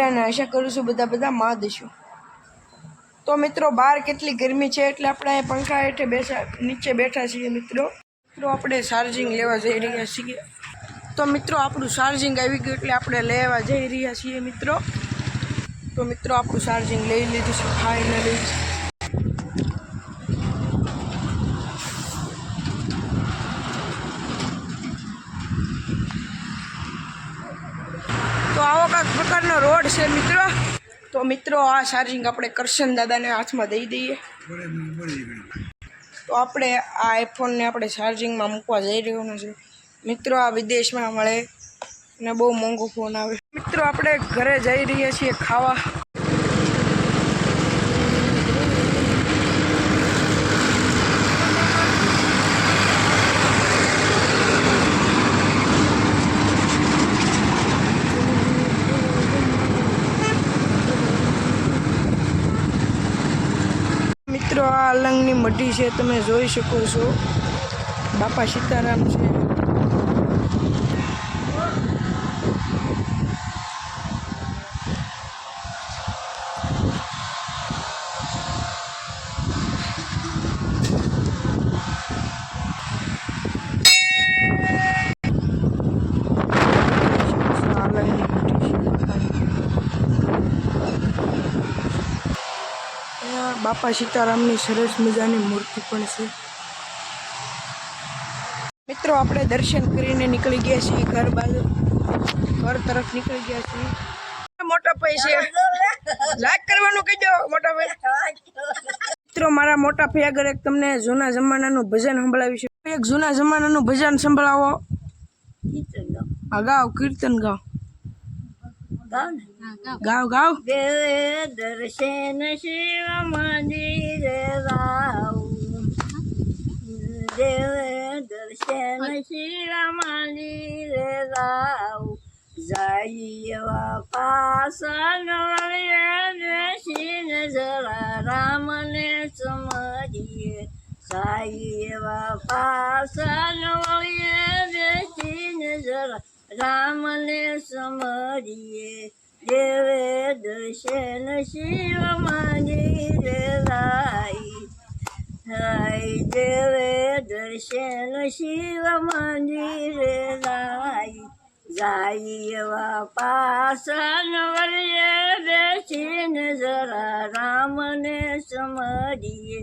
અને આશા કરું છું બધા માં દેશો। તો મિત્રો બહાર કેટલી ગરમી છે એટલે આપણે અહીં પંખા હેઠે નીચે બેઠા છીએ મિત્રો। આપણે ચાર્જિંગ લેવા જઈ રહ્યા છીએ। તો મિત્રો આપણું ચાર્જિંગ આવી ગયું એટલે આપણે લેવા જઈ રહ્યા છીએ મિત્રો। તો મિત્રો આપણું ચાર્જિંગ લઈ લીધું છે ફાઇનલી। તો આવો કાંઈક પ્રકારનો રોડ છે મિત્રો। તો મિત્રો આ ચાર્જિંગ આપણે કરશન દાદાને હાથમાં દઈ દઈએ। તો આપણે આ આઈફોનને આપણે ચાર્જિંગમાં મૂકવા જઈ રહ્યો છે મિત્રો। આ વિદેશમાં મળે અને બહુ મોંઘો ફોન આવે। મિત્રો આપણે ઘરે જઈ રહ્યા છીએ ખાવા। મિત્રો આ અલંગની મઢી છે, તમે જોઈ શકો છો। બાપા સીતારામ છે। બાપા સીતારામની સરસ મજાની મૂર્તિ પણ છે મિત્રો। આપણે દર્શન કરીને નીકળી ગયા છીએ ઘર તરફ નીકળી ગયા છીએ। મોટા ભાઈ છે, લાઈક કરવાનું કહી દો મોટા ભાઈ। મિત્રો મારા મોટા ભાઈ આગળ એક તમને જૂના જમાનાનું ભજન સંભળાવ્યું છે। એક જૂના જમાનાનું ભજન સંભળાવો। ગાવ કીર્તન ગાવ ગાવ ગાવ। દેવ દર્શન શિવ મંદિરે જાઉં, દેવ દર્શન શિવ મંદિરે જાઉં, જાય પાસન બેસીને જરા રામને સમજીએ, જાય પાસન બેસીને જરા રામને સમજીએ, દેવે દર્શન શિવ મંદિરે જાય, દેવે દર્શન શિવ મંદિરે જાય પાસન વળીએ બેસીને જરા રામને સમજીએ,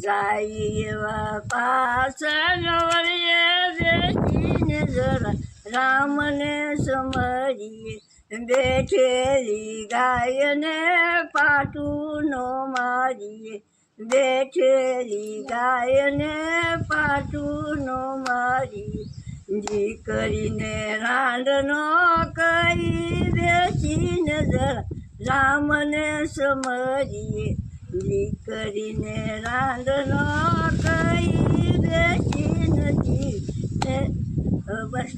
જાય પાસન વળીએ બેસીને જરા રામને સમજીએ, બેઠેલી ગાયને પાટું નો મારીએ, બેઠેલી ગાયને પાટું નો મારીએ, દીકરીને રાંડનો કરી બેસીને જરા રામને સમજીએ, દીકરીને રાંડનો કરી બેસીને બસ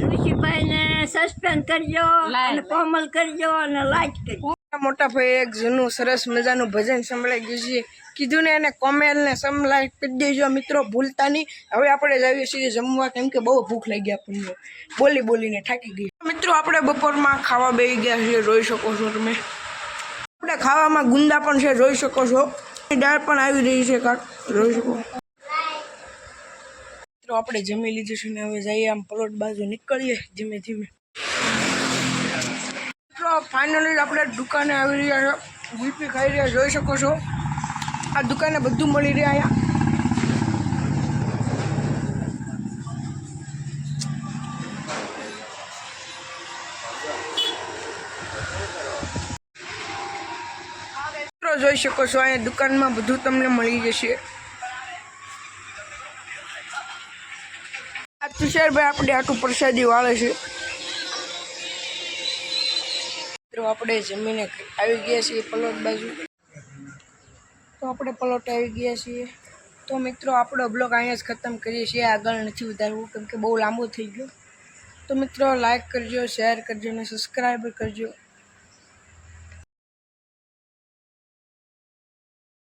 ઋષિભાઈને સસ્પેન્ડ કરજો અને કોમલ કરજો અને લાઈક કરજો। મોટા ભાઈ એક જૂનું સરસ મજાનું ભજન સંભળાઈ ગયું છે, કીધું ને એને કોમેલ ને સમલાઈક કરી દેજો મિત્રો, ભૂલતા નહીં। હવે આપણે જઈએ છીએ જમવા, કેમ કે બહુ ભૂખ લાગી આપણને, બોલીને થાકી ગઈ। મિત્રો આપણે બપોરમાં ખાવા બેસી ગયા છીએ, જોઈ શકો છો તમે। આપણે ખાવામાં ગુંદા પણ છે, જોઈ શકો છો। દાળ પણ આવી રહી છે કાંક, જોઈ શકો। મિત્રો આપણે જમી લીધું છે ને હવે જઈએ આમ પલોટ બાજુ નીકળીએ ધીમે ધીમે। મિત્રો ફાઇનલી આપણે દુકાને આવી રહ્યા છો, ગુલ્ફી ખાઈ રહ્યા, જોઈ શકો છો। આ દુકાને બધું મળી રહે અહીંયા। મિત્રો જોઈ શકો છો અહીંયા દુકાનમાં બધું તમને મળી જશે। આ તુષારભાઈ આપણે આટલું પ્રસાદી વાળે છે। મિત્રો આપણે જમીને આવી ગયા છીએ પલોટ બાજુ। તો આપણે પલોટ આવી ગયા છીએ। તો મિત્રો આપણો બ્લોગ અહીંયા જ ખતમ કરીએ છીએ, આગળ નથી વધારવું કેમ કે બહુ લાંબો થઈ ગયો। તો મિત્રો લાઈક કરજો, શેર કરજો અને સબસ્ક્રાઈબ કરજો।